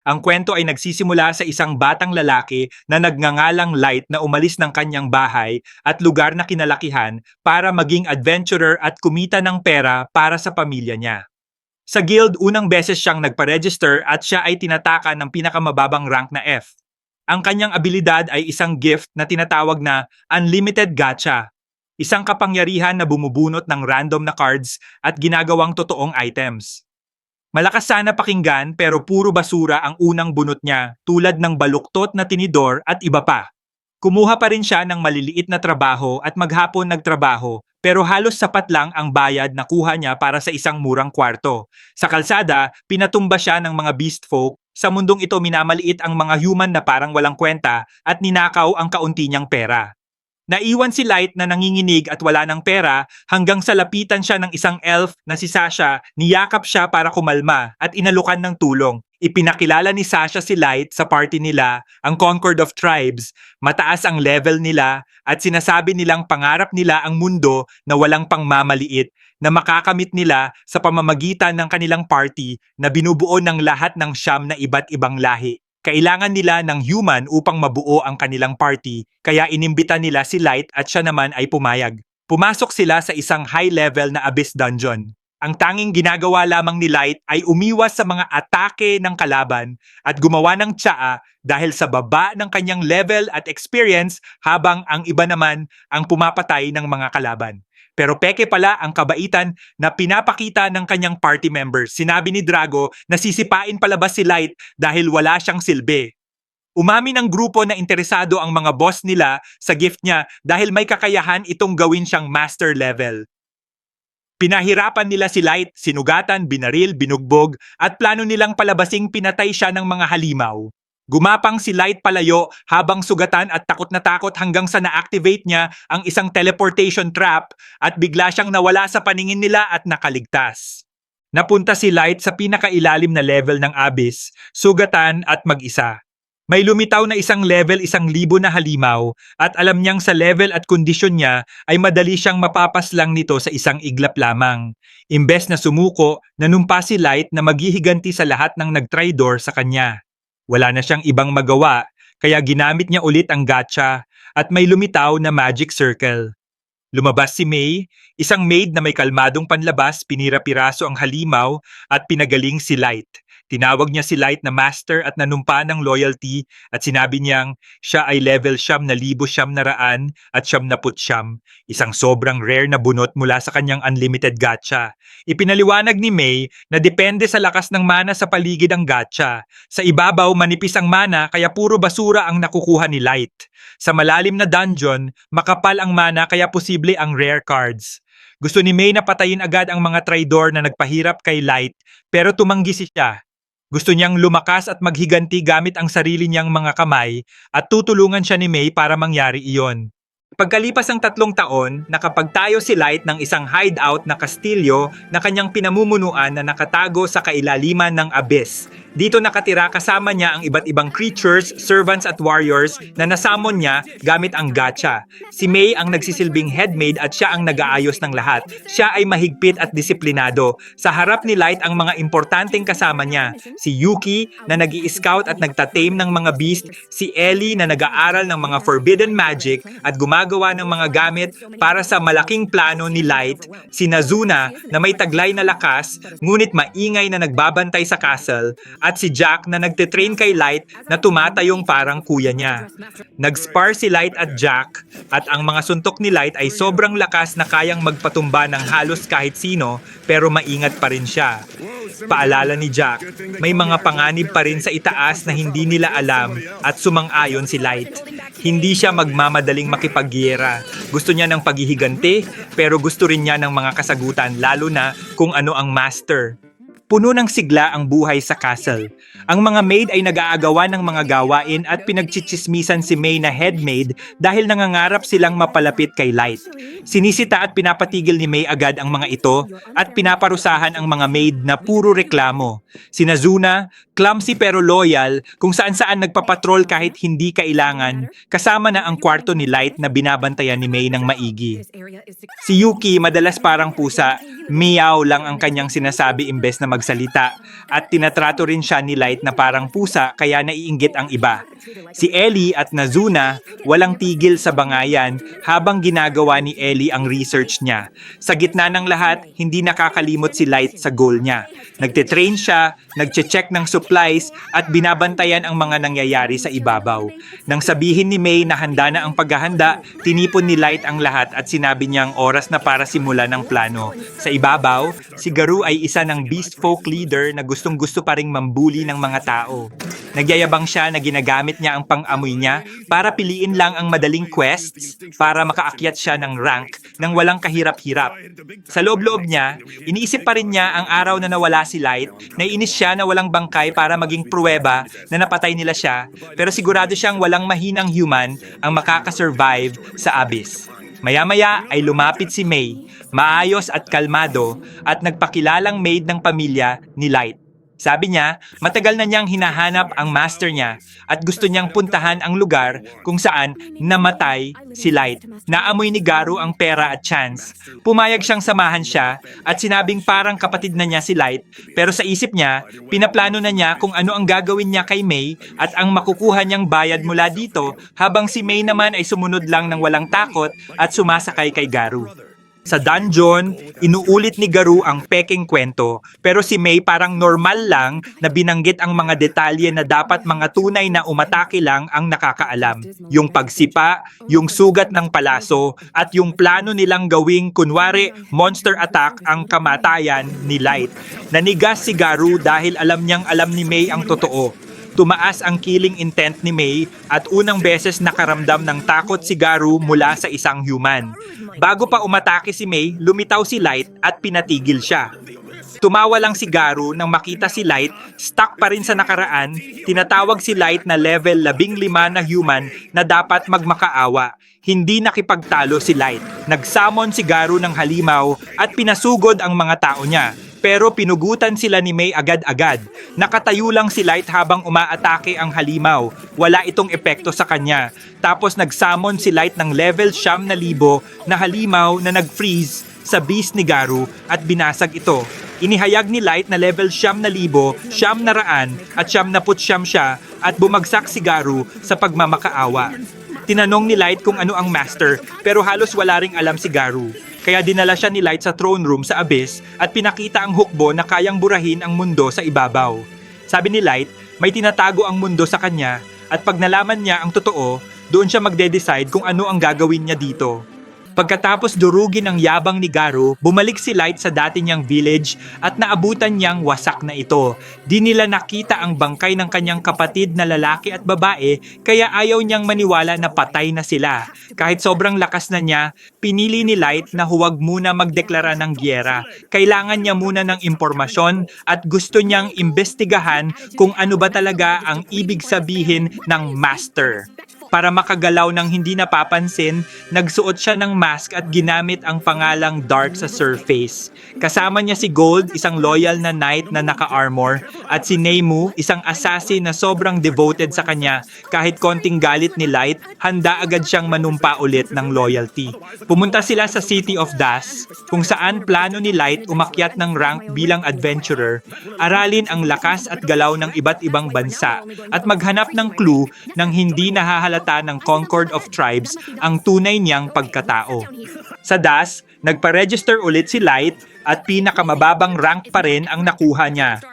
Ang kwento ay nagsisimula sa isang batang lalaki na nagngangalang Light na umalis ng kanyang bahay at lugar na kinalakihan para maging adventurer at kumita ng pera para sa pamilya niya. Sa guild, unang beses siyang nagpa-register at siya ay tinataka ng pinakamababang rank na F. Ang kanyang abilidad ay isang gift na tinatawag na Unlimited Gacha, isang kapangyarihan na bumubunot ng random na cards at ginagawang totoong items. Malakas sana pakinggan pero puro basura ang unang bunot niya tulad ng baluktot na tinidor at iba pa. Kumuha pa rin siya ng maliliit na trabaho at maghapon nagtrabaho pero halos sapat lang ang bayad na kuha niya para sa isang murang kwarto. Sa kalsada, pinatumba siya ng mga beast folk. Sa mundong ito minamaliit ang mga human na parang walang kwenta at ninakaw ang kaunti niyang pera. Naiwan si Light na nanginginig at wala ng pera hanggang sa lapitan siya ng isang elf na si Sasha, niyakap siya para kumalma at inalukan ng tulong. Ipinakilala ni Sasha si Light sa party nila, ang Concord of Tribes, mataas ang level nila at sinasabi nilang pangarap nila ang mundo na walang pangmamaliit na makakamit nila sa pamamagitan ng kanilang party na binubuo ng lahat ng siyam na iba't ibang lahi. Kailangan nila ng human upang mabuo ang kanilang party, kaya inimbita nila si Light at siya naman ay pumayag. Pumasok sila sa isang high-level na abyss dungeon. Ang tanging ginagawa lamang ni Light ay umiwas sa mga atake ng kalaban at gumawa ng tsaa dahil sa baba ng kanyang level at experience habang ang iba naman ang pumapatay ng mga kalaban. Pero peke pala ang kabaitan na pinapakita ng kanyang party members. Sinabi ni Drago na sisipain palabas si Light dahil wala siyang silbi. Umamin ng grupo na interesado ang mga boss nila sa gift niya dahil may kakayahan itong gawin siyang master level. Pinahirapan nila si Light, sinugatan, binaril, binugbog at plano nilang palabasing pinatay siya ng mga halimaw. Gumapang si Light palayo habang sugatan at takot na takot hanggang sa na-activate niya ang isang teleportation trap at bigla siyang nawala sa paningin nila at nakaligtas. Napunta si Light sa pinakailalim na level ng abyss, sugatan at mag-isa. May lumitaw na isang level 1,000 na halimaw at alam niyang sa level at kondisyon niya ay madali siyang mapapaslang nito sa isang iglap lamang. Imbes na sumuko, nanumpa si Light na maghihiganti sa lahat ng nag-traitor sa kanya. Wala na siyang ibang magawa, kaya ginamit niya ulit ang gacha at may lumitaw na magic circle. Lumabas si May, isang maid na may kalmadong panlabas, pinira-piraso ang halimaw at pinagaling si Light. Tinawag niya si Light na master at nanumpa ng loyalty at sinabi niyang siya ay level 9,900 at 99, isang sobrang rare na bunot mula sa kanyang unlimited gacha. Ipinaliwanag ni May na depende sa lakas ng mana sa paligid ang gacha. Sa ibabaw manipis ang mana kaya puro basura ang nakukuha ni Light. Sa malalim na dungeon, makapal ang mana kaya posible ang rare cards. Gusto ni May na patayin agad ang mga traidor na nagpahirap kay Light pero tumanggi siya. Gusto niyang lumakas at maghiganti gamit ang sarili niyang mga kamay at tutulungan siya ni May para mangyari iyon. Pagkalipas ng 3 taon, nakapagtayo si Light ng isang hideout na kastilyo na kanyang pinamumunuan na nakatago sa kailaliman ng abyss. Dito nakatira kasama niya ang iba't ibang creatures, servants at warriors na nasamon niya gamit ang gacha. Si May ang nagsisilbing headmaid at siya ang nag-aayos ng lahat. Siya ay mahigpit at disiplinado. Sa harap ni Light ang mga importanteng kasama niya. Si Yuki na nag-i-scout at nagtatame ng mga beast, si Ellie na nag-aaral ng mga forbidden magic at gumagawa ng mga gamit para sa malaking plano ni Light, si Nazuna na may taglay na lakas ngunit maingay na nagbabantay sa castle, at si Jack na nagtitrain kay Light na tumatayong parang kuya niya. Nag-spar si Light at Jack at ang mga suntok ni Light ay sobrang lakas na kayang magpatumba ng halos kahit sino pero maingat pa rin siya. Paalala ni Jack, may mga panganib pa rin sa itaas na hindi nila alam at sumang-ayon si Light. Hindi siya magmamadaling makipaggiyera. Gusto niya ng paghihiganti pero gusto rin niya ng mga kasagutan lalo na kung ano ang master. Puno ng sigla ang buhay sa castle. Ang mga maid ay nag-aagawan ng mga gawain at pinagchichismisan si May na headmaid dahil nangangarap silang mapalapit kay Light. Sinisita at pinapatigil ni May agad ang mga ito at pinaparusahan ang mga maid na puro reklamo. Si Nazuna, Clumsy pero loyal, kung saan-saan nagpapatrol kahit hindi kailangan, kasama na ang kwarto ni Light na binabantayan ni May ng maigi. Si Yuki madalas parang pusa, meow lang ang kanyang sinasabi imbes na magsalita, at tinatrato rin siya ni Light na parang pusa kaya naiinggit ang iba. Si Ellie at Nazuna walang tigil sa bangayan habang ginagawa ni Ellie ang research niya. Sa gitna ng lahat, hindi nakakalimot si Light sa goal niya. Nagtitrain siya, nagche-check ng supplies at binabantayan ang mga nangyayari sa ibabaw. Nang sabihin ni May na handa na ang paghahanda, tinipon ni Light ang lahat at sinabi niyang oras na para simulan ng plano. Sa ibabaw, si Garu ay isa ng beast folk leader na gustong-gusto pa ring mambuli ng mga tao. Nagyayabang siya na ginagamit niya ang pang-amoy niya para piliin lang ang madaling quests para makaakyat siya ng rank nang walang kahirap-hirap. Sa loob-loob niya, iniisip pa rin niya ang araw na nawala si Light, naiinis siya na walang bangkay para maging pruweba na napatay nila siya, pero sigurado siyang walang mahinang human ang makakasurvive sa abyss. Maya-maya ay lumapit si May, maayos at kalmado, at nagpakilalang maid ng pamilya ni Light. Sabi niya, matagal na niyang hinahanap ang master niya at gusto niyang puntahan ang lugar kung saan namatay si Light. Naamoy ni Garu ang pera at chance. Pumayag siyang samahan siya at sinabing parang kapatid na niya si Light, pero sa isip niya, pinaplano na niya kung ano ang gagawin niya kay May at ang makukuha niyang bayad mula dito, habang si May naman ay sumunod lang ng walang takot at sumasakay kay Garu. Sa dungeon, inuulit ni Garu ang peking kwento, pero si May parang normal lang na binanggit ang mga detalye na dapat mga tunay na umatake lang ang nakakaalam. Yung pagsipa, yung sugat ng palaso, at yung plano nilang gawing kunwari monster attack ang kamatayan ni Light. Nanigas si Garu dahil alam niyang alam ni May ang totoo. Tumaas ang killing intent ni May at unang beses nakaramdam ng takot si Garu mula sa isang human. Bago pa umatake si May, lumitaw si Light at pinatigil siya. Tumawa lang si Garu nang makita si Light, stuck pa rin sa nakaraan, tinatawag si Light na level 15 na human na dapat magmakaawa. Hindi nakipagtalo si Light. Nagsamon si Garu ng halimaw at pinasugod ang mga tao niya. Pero pinugutan sila ni May agad-agad. Nakatayo lang si Light habang umaatake ang halimaw. Wala itong epekto sa kanya. Tapos nagsamon si Light ng level 9,000 na halimaw na nag-freeze sa beast ni Garu at binasag ito. Inihayag ni Light na level 9,000, 900 at 99 siya at bumagsak si Garu sa pagmamakaawa. Tinanong ni Light kung ano ang master, pero halos wala ring alam si Garu. Kaya dinala siya ni Light sa throne room sa abyss at pinakita ang hukbo na kayang burahin ang mundo sa ibabaw. Sabi ni Light, may tinatago ang mundo sa kanya at pag nalaman niya ang totoo, doon siya magde-decide kung ano ang gagawin niya dito. Pagkatapos durugin ang yabang ni Garu, bumalik si Light sa dati niyang village at naabutan niyang wasak na ito. Di nila nakita ang bangkay ng kanyang kapatid na lalaki at babae, kaya ayaw niyang maniwala na patay na sila. Kahit sobrang lakas na niya, pinili ni Light na huwag muna magdeklara ng giyera. Kailangan niya muna ng impormasyon at gusto niyang imbestigahan kung ano ba talaga ang ibig sabihin ng master. Para makagalaw ng hindi napapansin, nagsuot siya ng mask at ginamit ang pangalang Dark sa surface. Kasama niya si Gold, isang loyal na knight na naka-armor, at si Nemu, isang assassin na sobrang devoted sa kanya. Kahit konting galit ni Light, handa agad siyang manumpa ulit ng loyalty. Pumunta sila sa City of Das, kung saan plano ni Light umakyat ng rank bilang adventurer, aralin ang lakas at galaw ng iba't ibang bansa, at maghanap ng clue ng hindi nahahalata ng Concord of Tribes ang tunay niyang pagkatao. Sa Das, nagpa-register ulit si Light at pinakamababang rank pa rin ang nakuha niya.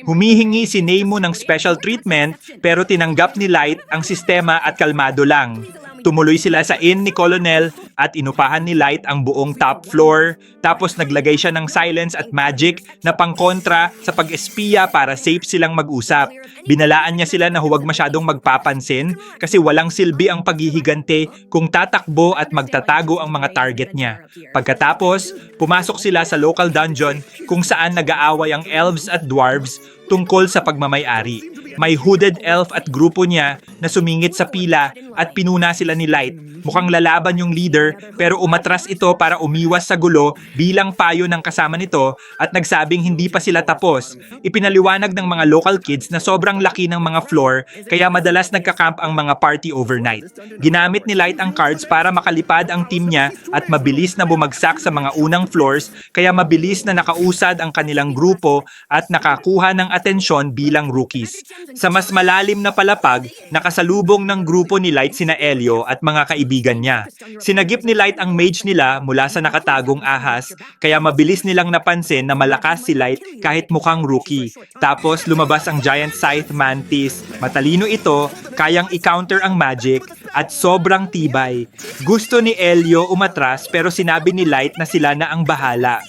Humihingi si Nemu ng special treatment pero tinanggap ni Light ang sistema at kalmado lang. Tumuloy sila sa inn ni Colonel at inupahan ni Light ang buong top floor, tapos naglagay siya ng silence at magic na pangkontra sa pag-espiya para safe silang mag-usap. Binalaan niya sila na huwag masyadong magpapansin kasi walang silbi ang paghihigante kung tatakbo at magtatago ang mga target niya. Pagkatapos, pumasok sila sa local dungeon kung saan nag-aaway ang elves at dwarves tungkol sa pagmamay-ari. May hooded elf at grupo niya na sumingit sa pila at pinuna sila ni Light. Mukhang lalaban yung leader leader pero umatras ito para umiwas sa gulo bilang payo ng kasama nito at nagsabing hindi pa sila tapos. Ipinaliwanag ng mga local kids na sobrang laki ng mga floor kaya madalas nagka-camp ang mga party overnight. Ginamit ni Light ang cards para makalipad ang team niya at mabilis na bumagsak sa mga unang floors kaya mabilis na nakausad ang kanilang grupo at nakakuha ng atensyon bilang rookies. Sa mas malalim na palapag, nakasalubong ng grupo ni Light sina Elio at mga kaibigan niya. Sinagip ni Light ang mage nila mula sa nakatagong ahas, kaya mabilis nilang napansin na malakas si Light kahit mukhang rookie. Tapos lumabas ang giant scythe mantis. Matalino ito, kayang i-counter ang magic, at sobrang tibay. Gusto ni Elio umatras pero sinabi ni Light na sila na ang bahala.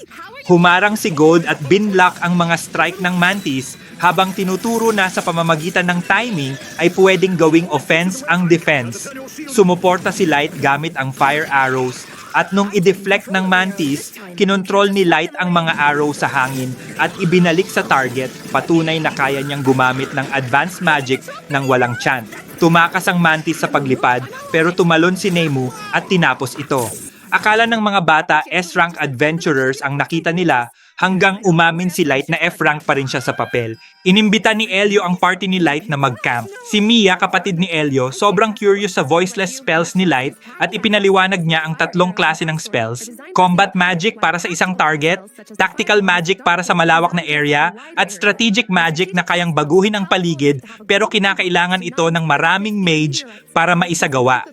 Humarang si Gold at binlock ang mga strike ng mantis habang tinuturo na sa pamamagitan ng timing ay pwedeng gawing offense ang defense. Sumuporta si Light gamit ang fire arrows at nung i-deflect ng mantis, kinontrol ni Light ang mga arrow sa hangin at ibinalik sa target, patunay na kaya niyang gumamit ng advanced magic ng walang chant. Tumakas ang mantis sa paglipad pero tumalon si Nemu at tinapos ito. Akala ng mga bata S-rank adventurers ang nakita nila hanggang umamin si Light na F-rank pa rin siya sa papel. Inimbita ni Elio ang party ni Light na mag-camp. Si Mia, kapatid ni Elio, sobrang curious sa voiceless spells ni Light at ipinaliwanag niya ang tatlong klase ng spells. Combat magic para sa isang target, tactical magic para sa malawak na area, at strategic magic na kayang baguhin ang paligid pero kinakailangan ito ng maraming mage para maisagawa.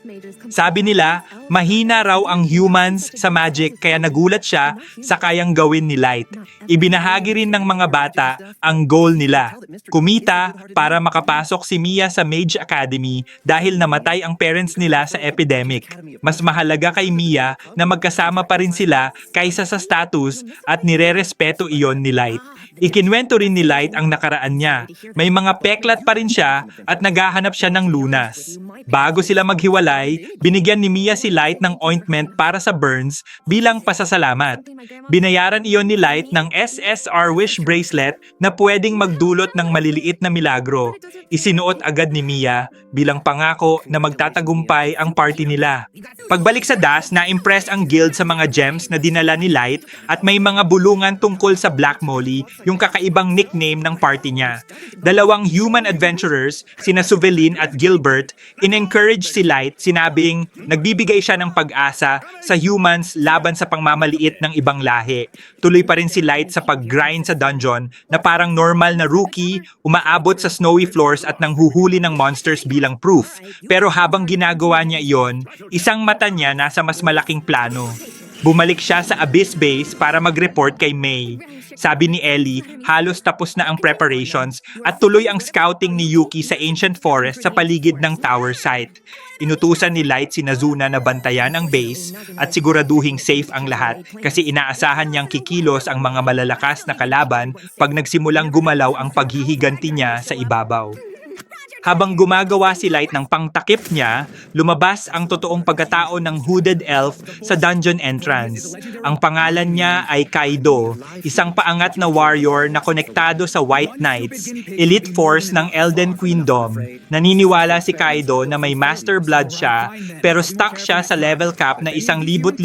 Sabi nila, mahina raw ang humans sa magic kaya nagulat siya sa kayang gawin ni Light. Ibinahagi rin ng mga bata ang goal nila. Kumita para makapasok si Mia sa Mage Academy dahil namatay ang parents nila sa epidemic. Mas mahalaga kay Mia na magkasama pa rin sila kaysa sa status at nirerespeto iyon ni Light. Ikinwento rin ni Light ang nakaraan niya. May mga peklat pa rin siya at naghahanap siya ng lunas. Bago sila maghiwalay, binigyan ni Mia si Light ng ointment para sa burns bilang pasasalamat. Binayaran iyon ni Light ng SSR Wish Bracelet na pwedeng magdulot ng maliliit na milagro. Isinuot agad ni Mia bilang pangako na magtatagumpay ang party nila. Pagbalik sa DAS, na-impress ang guild sa mga gems na dinala ni Light at may mga bulungan tungkol sa Black Molly, yung kakaibang nickname ng party niya. Dalawang human adventurers, sina Suvelin at Gilbert, in-encourage si Light, sinabing nagbibigay siya ng pag-asa sa humans laban sa pangmamaliit ng ibang lahi. Tuloy pa rin si Light sa pag-grind sa dungeon na parang normal na rookie, umaabot sa snowy floors at nanghuhuli ng monsters bilang proof. Pero habang ginagawa niya iyon, isang mata niya nasa mas malaking plano. Bumalik siya sa Abyss Base para mag-report kay May. Sabi ni Ellie, halos tapos na ang preparations at tuloy ang scouting ni Yuki sa Ancient Forest sa paligid ng tower site. Inutusan ni Light si Nazuna na bantayan ang base at siguraduhing safe ang lahat kasi inaasahan niyang kikilos ang mga malalakas na kalaban pag nagsimulang gumalaw ang paghihiganti niya sa ibabaw. Habang gumagawa si Light ng pangtakip niya, lumabas ang totoong pagkatao ng hooded elf sa dungeon entrance. Ang pangalan niya ay Kaido, isang paangat na warrior na konektado sa White Knights, elite force ng Elden Queendom. Naniniwala si Kaido na may master blood siya pero stuck siya sa level cap na 1,500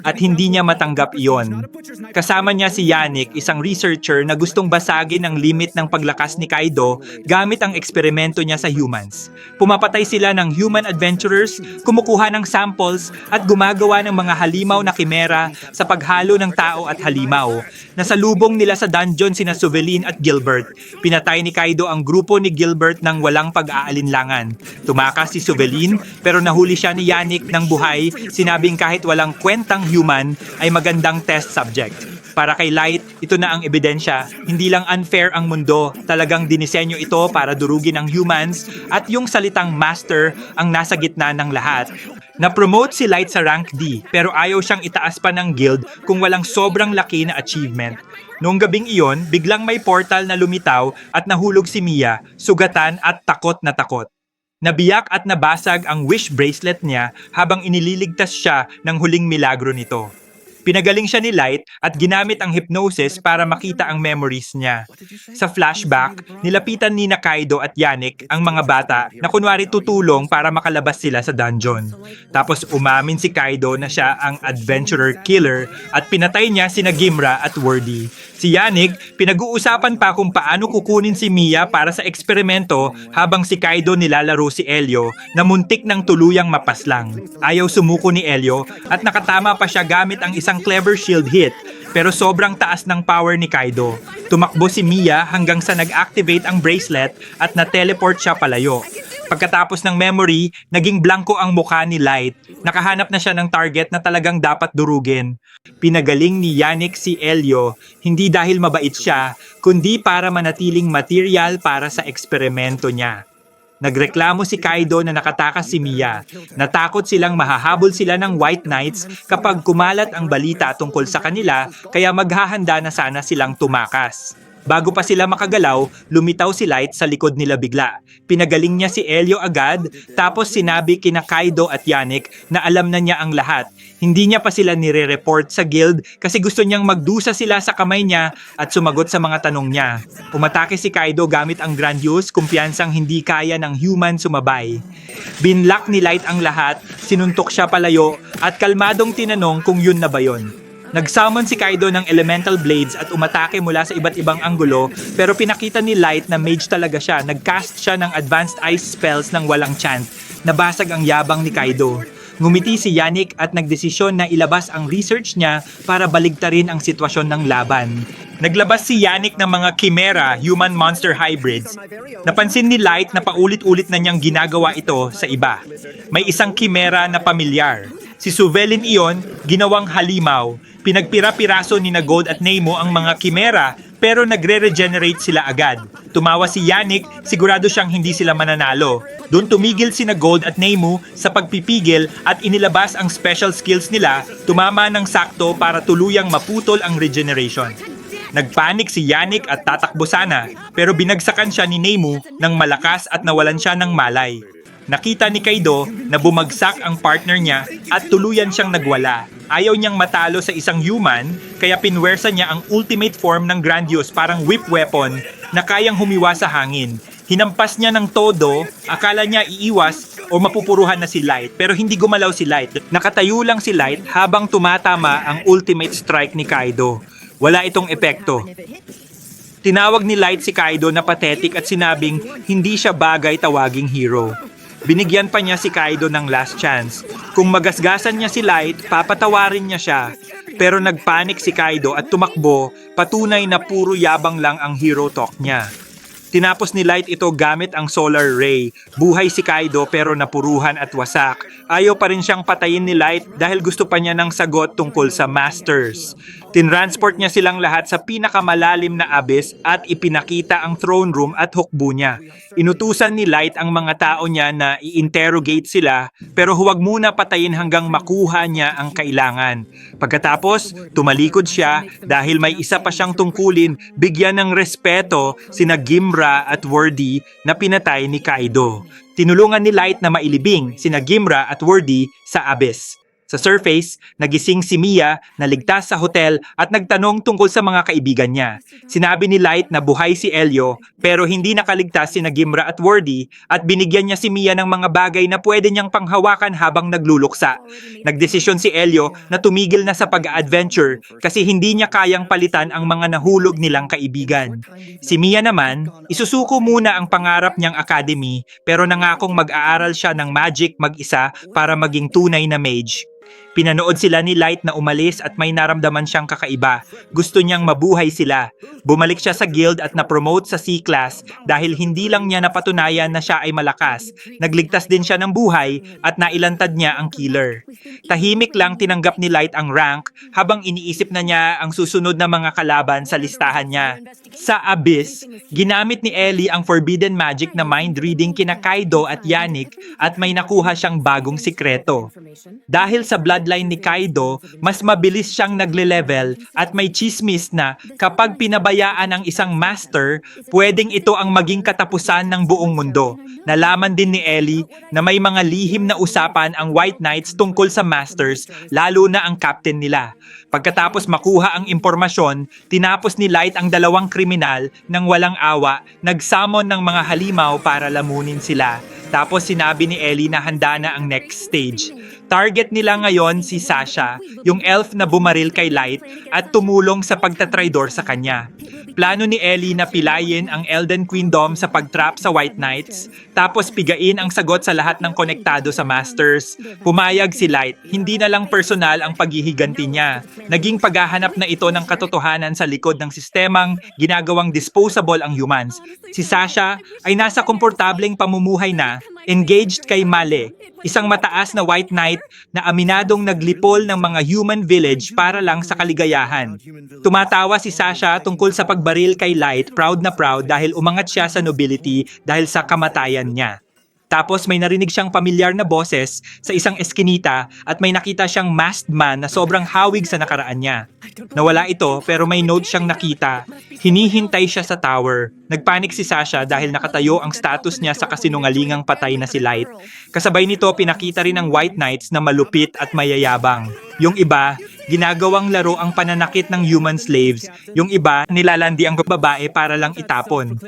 at hindi niya matanggap iyon. Kasama niya si Yannick, isang researcher na gustong basagin ang limit ng paglakas ni Kaido gamit ang eksperimento niya sa humans. Pumapatay sila ng human adventurers, kumukuha ng samples at gumagawa ng mga halimaw na kimera sa paghalo ng tao at halimaw. Nasalubong nila sa dungeon sina Suvelin at Gilbert. Pinatay ni Kaido ang grupo ni Gilbert ng walang pag-aalinlangan. Tumakas si Suvelin pero nahuli siya ni Yannick ng buhay, sinabing kahit walang kwentang human ay magandang test subject. Para kay Light, ito na ang ebidensya. Hindi lang unfair ang mundo, talagang dinisenyo ito para durugin ang humans at yung salitang master ang nasa gitna ng lahat. Na-promote si Light sa rank D pero ayaw siyang itaas pa ng guild kung walang sobrang laki na achievement. Noong gabing iyon, biglang may portal na lumitaw at nahulog si Mia, sugatan at takot na takot. Nabiyak at nabasag ang wish bracelet niya habang inililigtas siya ng huling milagro nito. Pinagaling siya ni Light at ginamit ang hypnosis para makita ang memories niya. Sa flashback, nilapitan ni Kaido at Yannick ang mga bata na kunwari tutulong para makalabas sila sa dungeon. Tapos umamin si Kaido na siya ang adventurer killer at pinatay niya sina Gimra at Wordy. Si Yannick, pinag-uusapan pa kung paano kukunin si Mia para sa eksperimento habang si Kaido nilalaro si Elio na muntik ng tuluyang mapaslang. Ayaw sumuko ni Elio at nakatama pa siya gamit ang isang clever shield hit, pero sobrang taas ng power ni Kaido. Tumakbo si Mia hanggang sa nag-activate ang bracelet at na-teleport siya palayo. Pagkatapos ng memory, naging blanco ang mukha ni Light. Nakahanap na siya ng target na talagang dapat durugin. Pinagaling ni Yannick si Elio, hindi dahil mabait siya, kundi para manatiling material para sa eksperimento niya. Nagreklamo si Kaido na nakatakas si Mia. Natakot silang mahahabol sila ng White Knights kapag kumalat ang balita tungkol sa kanila, kaya maghahanda na sana silang tumakas. Bago pa sila makagalaw, lumitaw si Light sa likod nila bigla. Pinagaling niya si Elio agad, tapos sinabi kina Kaido at Yannick na alam na niya ang lahat. Hindi niya pa sila nire-report sa guild kasi gusto niyang magdusa sila sa kamay niya at sumagot sa mga tanong niya. Umatake si Kaido gamit ang Grandiose, kumpiyansang hindi kaya ng human sumabay. Binlock ni Light ang lahat, sinuntok siya palayo at kalmadong tinanong kung yun na ba yun. Nag-summon si Kaido ng elemental blades at umatake mula sa iba't ibang anggulo, pero pinakita ni Light na mage talaga siya. Nag-cast siya ng advanced ice spells ng walang chant. Nabasag ang yabang ni Kaido. Ngumiti si Yannick at nagdesisyon na ilabas ang research niya para baligtarin ang sitwasyon ng laban. Naglabas si Yannick ng mga chimera, human-monster hybrids. Napansin ni Light na paulit-ulit na niyang ginagawa ito sa iba. May isang chimera na pamilyar. Si Suvelin iyon, ginawang halimaw. Pinagpira-piraso ni na Gold at Nemo ang mga chimera, pero nagre-regenerate sila agad. Tumawa si Yannick, sigurado siyang hindi sila mananalo. Doon tumigil si na Gold at Nemo sa pagpipigil at inilabas ang special skills nila, tumama ng sakto para tuluyang maputol ang regeneration. Nagpanik si Yannick at tatakbo sana, pero binagsakan siya ni Nemo ng malakas at nawalan siya ng malay. Nakita ni Kaido na bumagsak ang partner niya at tuluyan siyang nagwala. Ayaw niyang matalo sa isang human, kaya pinwersa niya ang ultimate form ng Grandiose, parang whip weapon na kayang humiwa sa hangin. Hinampas niya ng todo, akala niya iiwas o mapupuruhan na si Light, pero hindi gumalaw si Light. Nakatayo lang si Light habang tumatama ang ultimate strike ni Kaido. Wala itong epekto. Tinawag ni Light si Kaido na pathetic at sinabing hindi siya bagay tawaging hero. Binigyan pa niya si Kaido ng last chance. Kung magasgasan niya si Light, papatawarin niya siya. Pero nagpanik si Kaido at tumakbo, patunay na puro yabang lang ang hero talk niya. Tinapos ni Light ito gamit ang Solar Ray. Buhay si Kaido pero napuruhan at wasak. Ayaw pa rin siyang patayin ni Light dahil gusto pa niya ng sagot tungkol sa Masters. Tinransport niya silang lahat sa pinakamalalim na abyss at ipinakita ang throne room at hukbo niya. Inutusan ni Light ang mga tao niya na i-interrogate sila pero huwag muna patayin hanggang makuha niya ang kailangan. Pagkatapos, tumalikod siya dahil may isa pa siyang tungkulin, bigyan ng respeto sina Gimra at Wordy na pinatay ni Kaido. Tinulungan ni Light na mailibing sina Gimra at Wordy sa abyss. Sa surface, nagising si Mia na ligtas sa hotel at nagtanong tungkol sa mga kaibigan niya. Sinabi ni Light na buhay si Elio pero hindi nakaligtas sina Gimra at Wordy at binigyan niya si Mia ng mga bagay na pwede niyang panghawakan habang nagluluksa. Nagdesisyon si Elio na tumigil na sa pag-adventure kasi hindi niya kayang palitan ang mga nahulog nilang kaibigan. Si Mia naman, isusuko muna ang pangarap niyang academy pero nangakong mag-aaral siya ng magic mag-isa para maging tunay na mage. Pinanood sila ni Light na umalis at may naramdaman siyang kakaiba. Gusto niyang mabuhay sila. Bumalik siya sa guild at na-promote sa C-class dahil hindi lang niya napatunayan na siya ay malakas. Nagligtas din siya ng buhay at nailantad niya ang killer. Tahimik lang tinanggap ni Light ang rank habang iniisip na niya ang susunod na mga kalaban sa listahan niya. Sa Abyss, ginamit ni Ellie ang forbidden magic na mind reading kina Kaido at Yannick at may nakuha siyang bagong sikreto. Dahil sa bloodline ni Kaido, mas mabilis siyang nagle-level at may chismis na kapag pinabayaan ang isang master, pwedeng ito ang maging katapusan ng buong mundo. Nalaman din ni Ellie na may mga lihim na usapan ang White Knights tungkol sa masters, lalo na ang captain nila. Pagkatapos makuha ang impormasyon, tinapos ni Light ang dalawang kriminal nang walang awa, nagsamon ng mga halimaw para lamunin sila. Tapos sinabi ni Ellie na handa na ang next stage. Target nila ngayon si Sasha, yung elf na bumaril kay Light at tumulong sa pagtatraidor sa kanya. Plano ni Ellie na pilayin ang Elden Queendom sa pagtrap sa White Knights, tapos pigain ang sagot sa lahat ng konektado sa Masters. Pumayag si Light, hindi na lang personal ang paghihiganti niya. Naging paghahanap na ito ng katotohanan sa likod ng sistemang ginagawang disposable ang humans. Si Sasha ay nasa komportableng pamumuhay na, engaged kay Male, isang mataas na White Knight na aminadong naglipol ng mga human village para lang sa kaligayahan. Tumatawa si Sasha tungkol sa pagbaril kay Light, proud na proud dahil umangat siya sa nobility dahil sa kamatayan niya. Tapos may narinig siyang pamilyar na boses sa isang eskinita at may nakita siyang masked man na sobrang hawig sa nakaraan niya. Nawala ito pero may note siyang nakita. Hinihintay siya sa tower. Nagpanik si Sasha dahil nakatayo ang status niya sa kasinungalingang patay na si Light. Kasabay nito pinakita rin ng White Knights na malupit at mayayabang. Yung iba, ginagawang laro ang pananakit ng human slaves. Yung iba, nilalandi ang babae para lang itapon.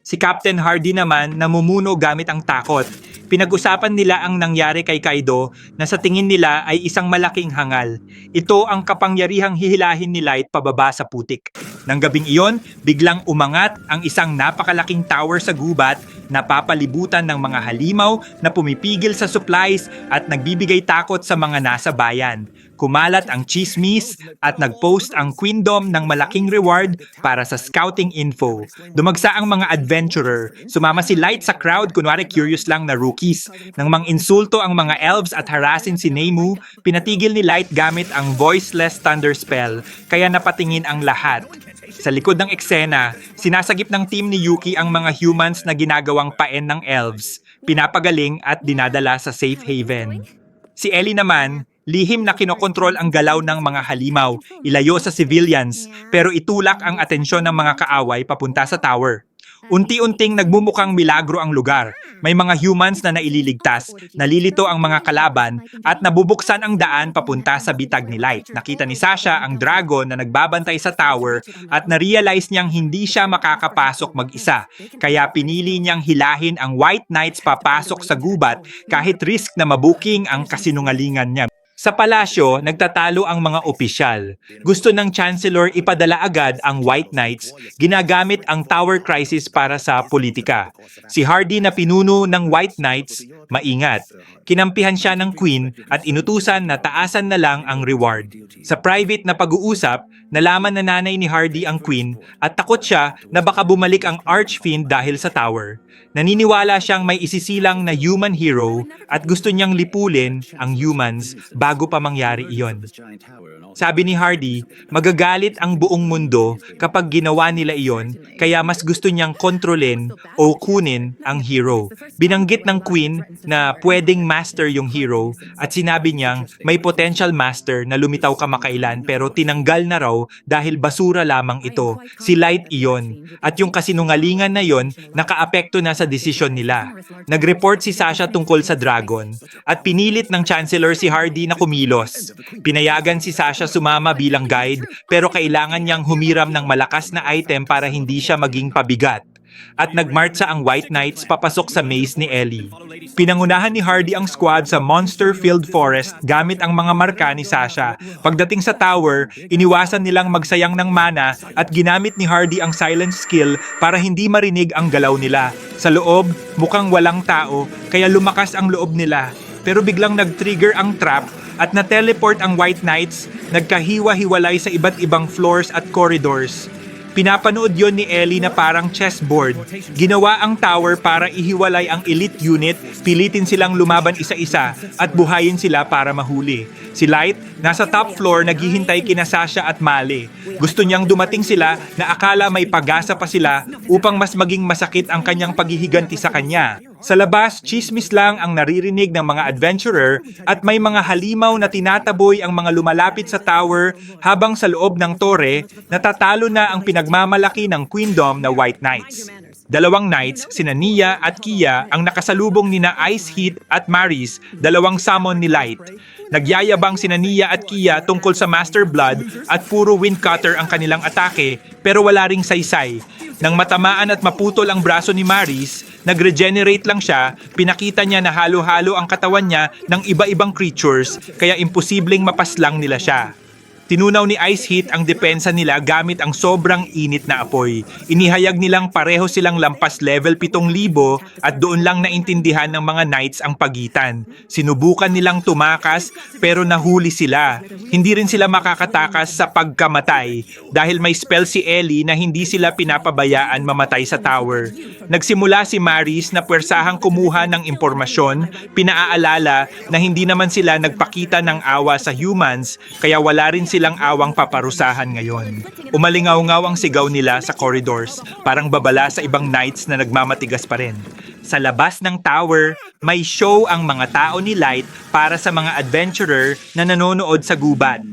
Si Captain Hardy naman namumuno gamit ang takot. Pinag-usapan nila ang nangyari kay Kaido na sa tingin nila ay isang malaking hangal. Ito ang kapangyarihang hihilahin ni Light pababa sa putik. Nang gabing iyon, biglang umangat ang isang napakalaking tower sa gubat na papalibutan ng mga halimaw na pumipigil sa supplies at nagbibigay takot sa mga nasa bayan. Kumalat ang chismis at nagpost ang Queendom ng malaking reward para sa scouting info. Dumagsa ang mga adventurer. Sumama si Light sa crowd, kunwari curious lang na rookies. Nang mang-insulto ang mga elves at harasin si Nemu, pinatigil ni Light gamit ang voiceless thunder spell, kaya napatingin ang lahat. Sa likod ng eksena, sinasagip ng team ni Yuki ang mga humans na ginagawang paen ng elves, pinapagaling at dinadala sa safe haven. Si Ellie naman, lihim na kinokontrol ang galaw ng mga halimaw, ilayo sa civilians, pero itulak ang atensyon ng mga kaaway papunta sa tower. Unti-unting nagmumukhang milagro ang lugar. May mga humans na naililigtas, nalilito ang mga kalaban, at nabubuksan ang daan papunta sa bitag ni Light. Nakita ni Sasha ang dragon na nagbabantay sa tower at na-realize niyang hindi siya makakapasok mag-isa. Kaya pinili niyang hilahin ang White Knights papasok sa gubat kahit risk na mabuking ang kasinungalingan niya. Sa palasyo, nagtatalo ang mga opisyal. Gusto ng Chancellor ipadala agad ang White Knights, ginagamit ang Tower Crisis para sa politika. Si Hardy na pinuno ng White Knights, maingat. Kinampihan siya ng Queen at inutusan na taasan na lang ang reward. Sa private na pag-uusap, nalaman na nanay ni Hardy ang Queen at takot siya na baka bumalik ang Archfiend dahil sa tower. Naniniwala siyang may isisilang na human hero at gusto niyang lipulin ang humans bago pa mangyari iyon. Sabi ni Hardy, magagalit ang buong mundo kapag ginawa nila iyon, kaya mas gusto niyang kontrolin o kunin ang hero. Binanggit ng Queen na pwedeng master yung hero at sinabi niyang may potential master na lumitaw kamakailan pero tinanggal na raw dahil basura lamang ito. Si Light iyon. At yung kasinungalingan na yon nakaapekto na sa desisyon nila. Nag-report si Sasha tungkol sa dragon at pinilit ng Chancellor si Hardy na kumilos. Pinayagan si Sasha sumama bilang guide pero kailangan niyang humiram ng malakas na item para hindi siya maging pabigat. At nagmarcha ang White Knights papasok sa maze ni Ellie. Pinangunahan ni Hardy ang squad sa monster-filled forest gamit ang mga marka ni Sasha. Pagdating sa tower, iniwasan nilang magsayang ng mana at ginamit ni Hardy ang silence skill para hindi marinig ang galaw nila. Sa loob, mukhang walang tao, kaya lumakas ang loob nila. Pero biglang nag-trigger ang trap at na-teleport ang White Knights, nagkahiwa-hiwalay sa iba't ibang floors at corridors. Pinapanood yon ni Ellie na parang chessboard. Ginawa ang tower para ihiwalay ang elite unit, pilitin silang lumaban isa-isa at buhayin sila para mahuli. Si Light, nasa top floor naghihintay kina Sasha at Male. Gusto niyang dumating sila na akala may pag-asa pa sila upang mas maging masakit ang kanyang paghihiganti sa kanya. Sa labas, chismis lang ang naririnig ng mga adventurer at may mga halimaw na tinataboy ang mga lumalapit sa tower habang sa loob ng tore, natatalo na ang pinagmamalaki ng Queendom na White Knights. Dalawang knights, sina Nia at Kia, ang nakasalubong nina Ice Heat at Maris, dalawang summon ni Light. Nagyayabang sina Nia at Kia tungkol sa Master Blood at puro wind cutter ang kanilang atake pero wala ring saysay. Nang matamaan at maputol ang braso ni Maris, nag-regenerate lang siya, pinakita niya na halo-halo ang katawan niya ng iba-ibang creatures kaya imposibleng mapaslang nila siya. Tinunaw ni Ice Heat ang depensa nila gamit ang sobrang init na apoy. Inihayag nilang pareho silang lampas level 7,000 at doon lang naintindihan ng mga knights ang pagitan. Sinubukan nilang tumakas pero nahuli sila. Hindi rin sila makakatakas sa pagkamatay dahil may spell si Ellie na hindi sila pinapabayaan mamatay sa tower. Nagsimula si Maris na puwersahang kumuha ng impormasyon, pinaaalala na hindi naman sila nagpakita ng awa sa humans kaya wala rin silang awang paparusahan ngayon. Umalingaw-ngaw ang sigaw nila sa corridors, parang babala sa ibang knights na nagmamatigas pa rin. Sa labas ng tower, may show ang mga tao ni Light para sa mga adventurer na nanonood sa gubat.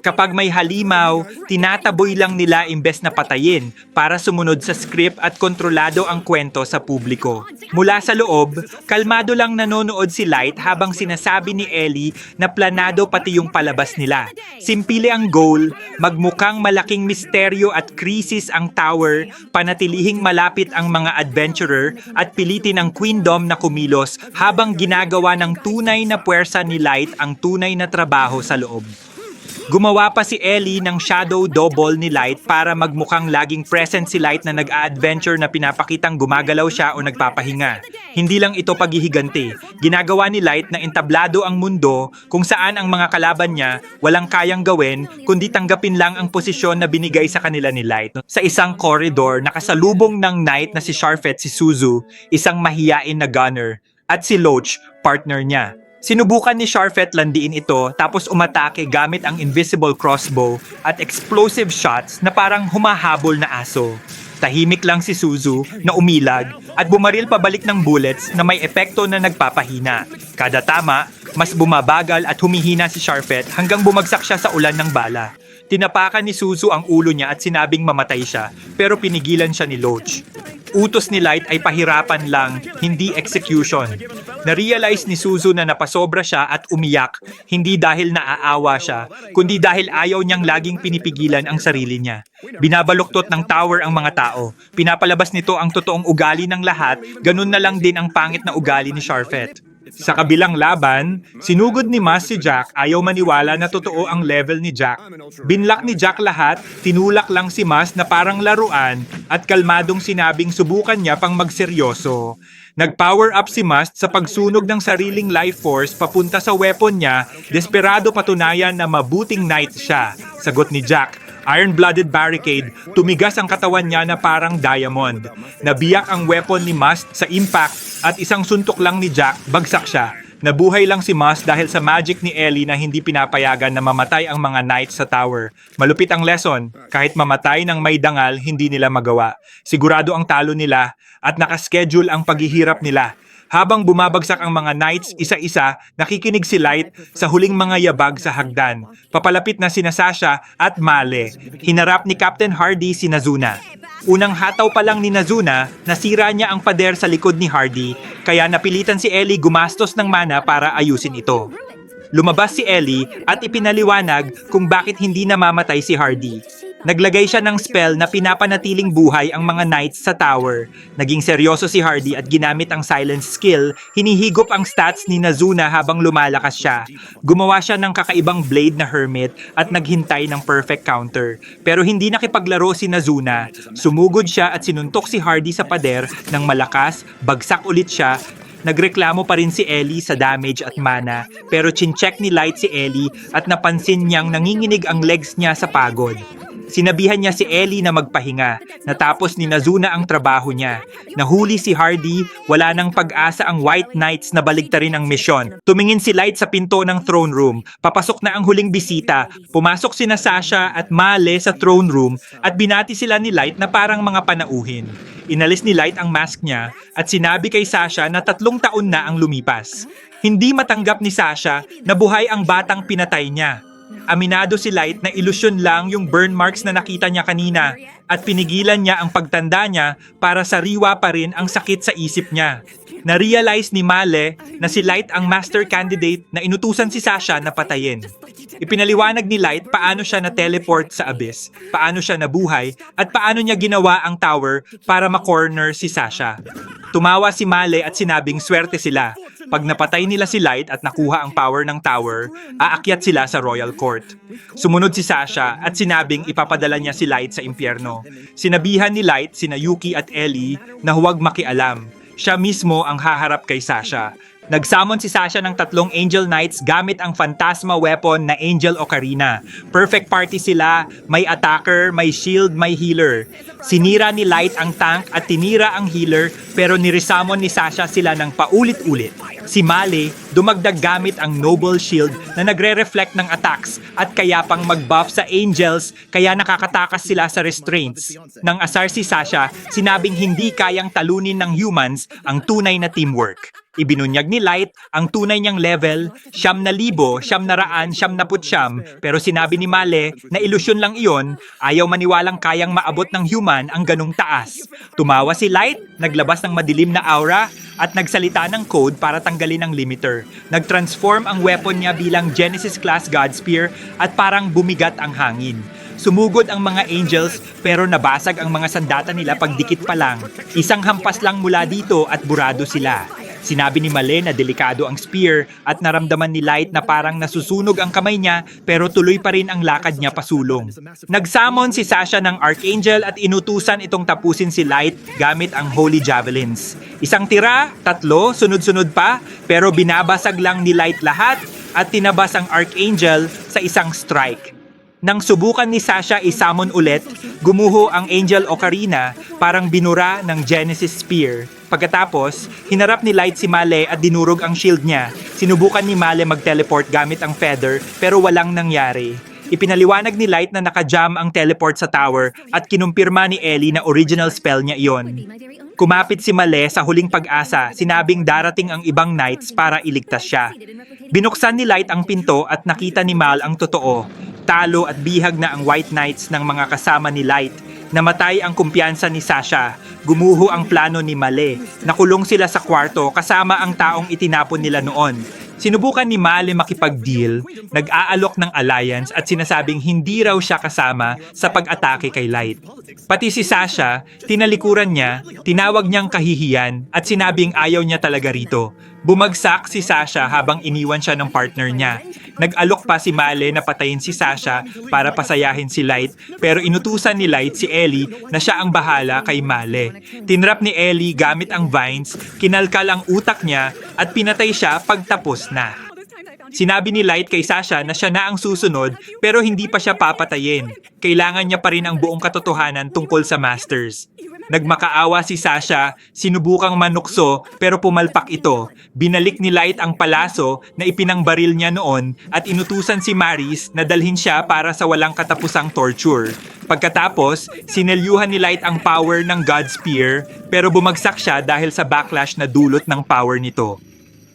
Kapag may halimaw, tinataboy lang nila imbes na patayin para sumunod sa script at kontrolado ang kwento sa publiko. Mula sa loob, kalmado lang nanonood si Light habang sinasabi ni Ellie na planado pati yung palabas nila. Simpile ang goal, magmukhang malaking misteryo at krisis ang tower, panatilihing malapit ang mga adventurer at pilitin ang Queendom na kumilos habang ginagawa ng tunay na puwersa ni Light ang tunay na trabaho sa loob. Gumawa pa si Ellie ng shadow double ni Light para magmukhang laging present si Light na nag-a-adventure na pinapakitang gumagalaw siya o nagpapahinga. Hindi lang ito paghihiganti. Ginagawa ni Light na entablado ang mundo kung saan ang mga kalaban niya walang kayang gawin kundi tanggapin lang ang posisyon na binigay sa kanila ni Light. Sa isang corridor, nakasalubong ng knight na si Sharfet si Suzu, isang mahiyain na gunner, at si Loach, partner niya. Sinubukan ni Sharfet landiin ito tapos umatake gamit ang invisible crossbow at explosive shots na parang humahabol na aso. Tahimik lang si Suzu na umilag at bumaril pabalik ng bullets na may epekto na nagpapahina. Kada tama, mas bumabagal at humihina si Sharfet hanggang bumagsak siya sa ulan ng bala. Tinapakan ni Suzu ang ulo niya at sinabing mamatay siya pero pinigilan siya ni Loach. Utos ni Light ay pahirapan lang, hindi execution. Na-realize ni Suzu na napasobra siya at umiyak, hindi dahil naaawa siya, kundi dahil ayaw niyang laging pinipigilan ang sarili niya. Binabaluktot ng tower ang mga tao. Pinapalabas nito ang totoong ugali ng lahat, ganun na lang din ang pangit na ugali ni Sharfet. Sa kabilang laban, sinugod ni Mas si Jack, ayaw maniwala na totoo ang level ni Jack. Binlock ni Jack lahat, tinulak lang si Mas na parang laruan at kalmadong sinabing subukan niya pang magseryoso. Nag-power up si Mast sa pagsunog ng sariling life force papunta sa weapon niya, desperado patunayan na mabuting knight siya. Sagot ni Jack, iron-blooded barricade, tumigas ang katawan niya na parang diamond. Nabiyak ang weapon ni Mast sa impact at isang suntok lang ni Jack, bagsak siya. Nabuhay lang si Mast dahil sa magic ni Ellie na hindi pinapayagan na mamatay ang mga knights sa tower. Malupit ang lesson, kahit mamatay ng may dangal, hindi nila magawa. Sigurado ang talo nila at nakaschedule ang paghihirap nila. Habang bumabagsak ang mga knights isa-isa, nakikinig si Light sa huling mga yabag sa hagdan. Papalapit na sina Sasha at Male. Hinarap ni Captain Hardy si Nazuna. Unang hataw pa lang ni Nazuna, nasira niya ang pader sa likod ni Hardy, kaya napilitan si Ellie gumastos ng mana para ayusin ito. Lumabas si Ellie at ipinaliwanag kung bakit hindi namamatay si Hardy. Naglagay siya ng spell na pinapanatiling buhay ang mga knights sa tower. Naging seryoso si Hardy at ginamit ang silence skill, hinihigop ang stats ni Nazuna habang lumalakas siya. Gumawa siya ng kakaibang blade na hermit at naghintay ng perfect counter. Pero hindi nakipaglaro si Nazuna. Sumugod siya at sinuntok si Hardy sa pader ng malakas, bagsak ulit siya. Nagreklamo pa rin si Ellie sa damage at mana, pero chincheck ni Light si Ellie at napansin niyang nanginginig ang legs niya sa pagod. Sinabihan niya si Ellie na magpahinga. Natapos ni Nazuna ang trabaho niya. Nahuli si Hardy, wala nang pag-asa ang White Knights na baligtarin ang misyon. Tumingin si Light sa pinto ng throne room. Papasok na ang huling bisita. Pumasok sina Sasha at Male sa throne room at binati sila ni Light na parang mga panauhin. Inalis ni Light ang mask niya at sinabi kay Sasha na 3 taon na ang lumipas. Hindi matanggap ni Sasha na buhay ang batang pinatay niya. Aminado si Light na ilusyon lang yung burn marks na nakita niya kanina at pinigilan niya ang pagtanda niya para sariwa pa rin ang sakit sa isip niya. Na-realize ni Male na si Light ang master candidate na inutusan si Sasha na patayin. Ipinaliwanag ni Light paano siya na-teleport sa abyss, paano siya nabuhay, at paano niya ginawa ang tower para ma-corner si Sasha. Tumawa si Male at sinabing swerte sila. Pag napatay nila si Light at nakuha ang power ng tower, aakyat sila sa Royal Court. Sumunod si Sasha at sinabing ipapadala niya si Light sa impyerno. Sinabihan ni Light sina Yuki at Ellie na huwag makialam. Siya mismo ang haharap kay Sasha. Nagsamon si Sasha ng 3 Angel Knights gamit ang Phantasma weapon na Angel Ocarina. Perfect party sila, may attacker, may shield, may healer. Sinira ni Light ang tank at tinira ang healer pero niresamon ni Sasha sila ng paulit-ulit. Si Male, dumagdag gamit ang Noble Shield na nagre-reflect ng attacks at kaya pang mag-buff sa Angels kaya nakakatakas sila sa restraints. Nang asar si Sasha, sinabing hindi kayang talunin ng humans ang tunay na teamwork. Ibinunyag ni Light ang tunay niyang level, 9,999, pero sinabi ni Male na ilusyon lang iyon, ayaw maniwalang kayang maabot ng human ang ganung taas. Tumawa si Light, naglabas ng madilim na aura, at nagsalita ng code para tanggalin ang limiter. Nag-transform ang weapon niya bilang Genesis-class God Spear at parang bumigat ang hangin. Sumugod ang mga angels pero nabasag ang mga sandata nila pagdikit pa lang. Isang hampas lang mula dito at burado sila. Sinabi ni Male na delikado ang spear at naramdaman ni Light na parang nasusunog ang kamay niya pero tuloy pa rin ang lakad niya pasulong. Nagsamon si Sasha ng Archangel at inutusan itong tapusin si Light gamit ang Holy Javelins. Isang tira, 3, sunod-sunod pa, pero binabasag lang ni Light lahat at tinabas ang Archangel sa isang strike. Nang subukan ni Sasha isamon ulit, gumuho ang Angel Ocarina parang binura ng Genesis Spear. Pagkatapos, hinarap ni Light si Male at dinurog ang shield niya. Sinubukan ni Male mag-teleport gamit ang feather pero walang nangyari. Ipinaliwanag ni Light na naka-jam ang teleport sa tower at kinumpirma ni Ellie na original spell niya iyon. Kumapit si Male sa huling pag-asa, sinabing darating ang ibang knights para iligtas siya. Binuksan ni Light ang pinto at nakita ni Mal ang totoo. Talo at bihag na ang White Knights ng mga kasama ni Light. Namatay ang kumpiyansa ni Sasha. Gumuho ang plano ni Male. Nakulong sila sa kwarto kasama ang taong itinapon nila noon. Sinubukan ni Male makipag-deal, nag-aalok ng alliance at sinasabing hindi raw siya kasama sa pag-atake kay Light. Pati si Sasha, tinalikuran niya, tinawag niyang kahihiyan at sinabing ayaw niya talaga rito. Bumagsak si Sasha habang iniwan siya ng partner niya. Nag-alok pa si Male na patayin si Sasha para pasayahin si Light pero inutusan ni Light si Ellie na siya ang bahala kay Male. Tinrap ni Ellie gamit ang vines, kinalkal ang utak niya at pinatay siya pagtapos na. Sinabi ni Light kay Sasha na siya na ang susunod pero hindi pa siya papatayin. Kailangan niya pa rin ang buong katotohanan tungkol sa Masters. Nagmakaawa si Sasha, sinubukang manukso pero pumalpak ito. Binalik ni Light ang palaso na ipinangbaril niya noon at inutusan si Maris na dalhin siya para sa walang katapusang torture. Pagkatapos, sinelyuhan ni Light ang power ng God Spear pero bumagsak siya dahil sa backlash na dulot ng power nito.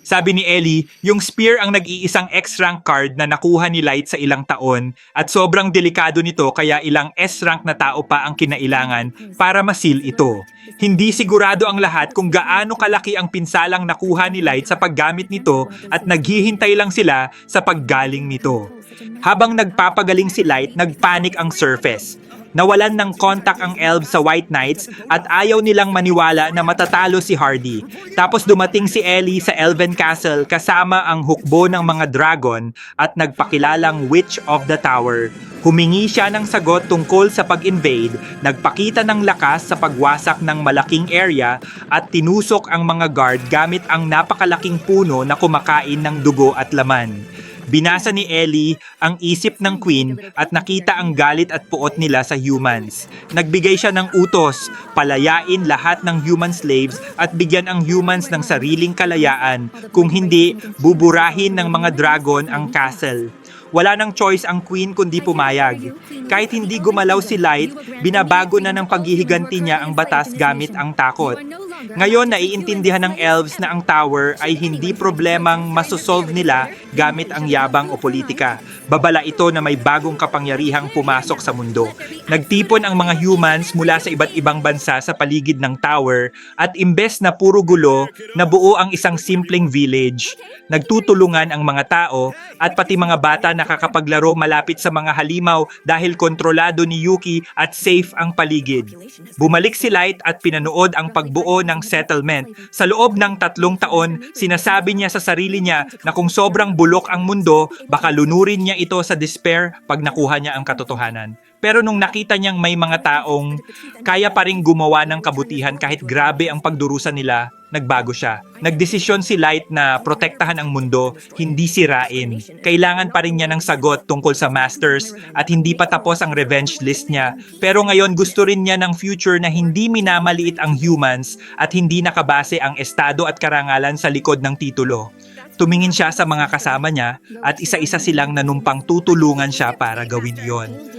Sabi ni Ellie, yung spear ang nag-iisang X-rank card na nakuha ni Light sa ilang taon at sobrang delikado nito kaya ilang S-rank na tao pa ang kinailangan para masil ito. Hindi sigurado ang lahat kung gaano kalaki ang pinsalang nakuha ni Light sa paggamit nito at naghihintay lang sila sa paggaling nito. Habang nagpapagaling si Light, nagpanik ang Surface. Nawalan ng contact ang elves sa White Knights at ayaw nilang maniwala na matatalo si Hardy. Tapos dumating si Ellie sa Elven Castle kasama ang hukbo ng mga dragon at nagpakilalang Witch of the Tower. Humingi siya ng sagot tungkol sa pag-invade, nagpakita ng lakas sa pagwasak ng malaking area at tinusok ang mga guard gamit ang napakalaking puno na kumakain ng dugo at laman. Binasa ni Ellie ang isip ng Queen at nakita ang galit at puot nila sa humans. Nagbigay siya ng utos, palayain lahat ng human slaves at bigyan ang humans ng sariling kalayaan. Kung hindi, buburahin ng mga dragon ang castle. Wala nang choice ang Queen kundi pumayag. Kahit hindi gumalaw si Light, binabago na ng paghihiganti niya ang batas gamit ang takot. Ngayon, naiintindihan ng elves na ang tower ay hindi problemang masosolve nila gamit ang yabang o politika. Babala ito na may bagong kapangyarihang pumasok sa mundo. Nagtipon ang mga humans mula sa iba't ibang bansa sa paligid ng tower at imbes na puro gulo, nabuo ang isang simpleng village. Nagtutulungan ang mga tao at pati mga bata nakakapaglaro malapit sa mga halimaw dahil kontrolado ni Yuki at safe ang paligid. Bumalik si Light at pinanood ang pagbuo ng settlement. Sa loob ng 3 taon, sinasabi niya sa sarili niya na kung sobrang bulok ang mundo, baka lunurin niya ito sa despair pag nakuha niya ang katotohanan. Pero nung nakita niyang may mga taong kaya pa ring gumawa ng kabutihan kahit grabe ang pagdurusa nila, nagbago siya. Nagdesisyon si Light na protektahan ang mundo, hindi sirain. Kailangan pa rin niya ng sagot tungkol sa Masters at hindi pa tapos ang revenge list niya. Pero ngayon gusto rin niya ng future na hindi minamaliit ang humans at hindi nakabase ang estado at karangalan sa likod ng titulo. Tumingin siya sa mga kasama niya at isa-isa silang nanumpang tutulungan siya para gawin iyon.